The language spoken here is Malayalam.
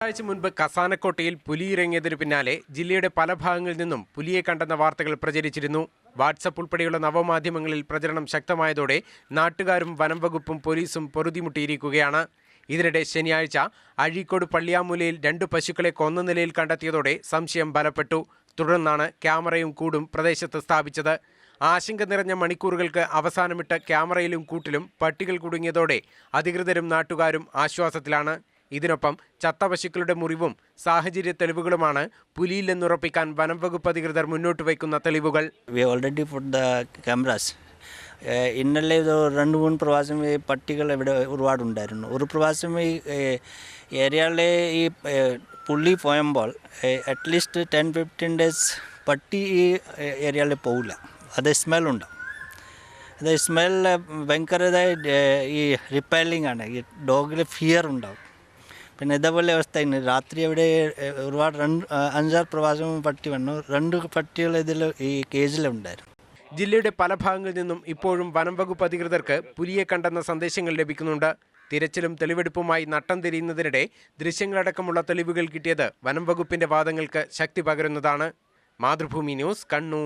ആഴ്ച മുൻപ് കസാനക്കോട്ടയിൽ പുലിയിറങ്ങിയതിനു പിന്നാലെ ജില്ലയുടെ പല ഭാഗങ്ങളിൽ നിന്നും പുലിയെ കണ്ടെന്ന വാർത്തകൾ പ്രചരിച്ചിരുന്നു. വാട്സപ്പ് ഉൾപ്പെടെയുള്ള നവമാധ്യമങ്ങളിൽ പ്രചരണം ശക്തമായതോടെ നാട്ടുകാരും വനം വകുപ്പും പോലീസും പൊറുതിമുട്ടിയിരിക്കുകയാണ്. ഇതിനിടെ ശനിയാഴ്ച അഴീക്കോട് പള്ളിയാമൂലയിൽ 2 പശുക്കളെ കൊന്ന നിലയിൽ കണ്ടെത്തിയതോടെ സംശയം ബലപ്പെട്ടു. തുടർന്നാണ് ക്യാമറയും കൂടും പ്രദേശത്ത് സ്ഥാപിച്ചത്. ആശങ്ക നിറഞ്ഞ മണിക്കൂറുകൾക്ക് അവസാനമിട്ട ക്യാമറയിലും കൂട്ടിലും പട്ടികൾ കുടുങ്ങിയതോടെ അധികൃതരും നാട്ടുകാരും ആശ്വാസത്തിലാണ്. ഇതിനൊപ്പം ചത്ത പശുക്കളുടെ മുറിവും സാഹചര്യ തെളിവുകളുമാണ് പുലിയില്ലെന്നുറപ്പിക്കാൻ വനം വകുപ്പ് അധികൃതർ മുന്നോട്ട് വയ്ക്കുന്ന തെളിവുകൾ. ഇന്നലെ 2-3 പ്രാവശ്യം ഈ പട്ടികൾ ഇവിടെ ഒരുപാടുണ്ടായിരുന്നു. ഒരു പ്രാവശ്യം ഈ ഏരിയയിലെ ഈ പുള്ളി പോയുമ്പോൾ അറ്റ്ലീസ്റ്റ് 10-15 ഡേയ്സ് പട്ടി ഈ ഏരിയയിൽ പോകില്ല. അത് സ്മെല്ലുണ്ടാവും. അത് സ്മെൽ ഭയങ്കരതായി ഈ റിപ്പയലിംഗ് ആണ്. ഈ ഡോഗിൽ ഫിയർ ഉണ്ടാവും. പിന്നെ ഇതേപോലെ അവസ്ഥ രാത്രി അവിടെ ഒരുപാട് 5-6 പ്രാവശ്യം പട്ടി വന്നു. 2 പട്ടികൾ ഇതിൽ ഈ കേജിലുണ്ടായിരുന്നു. ജില്ലയുടെ പല ഭാഗങ്ങളിൽ നിന്നും ഇപ്പോഴും വനം വകുപ്പ് അധികൃതർക്ക് പുലിയെ കണ്ടെന്ന സന്ദേശങ്ങൾ ലഭിക്കുന്നുണ്ട്. തിരച്ചിലും തെളിവെടുപ്പുമായി നട്ടം തിരിയുന്നതിനിടെ ദൃശ്യങ്ങളടക്കമുള്ള തെളിവുകൾ കിട്ടിയത് വനം വകുപ്പിന്റെ വാദങ്ങൾക്ക് ശക്തി പകരുന്നതാണ്. മാതൃഭൂമി ന്യൂസ്, കണ്ണൂർ.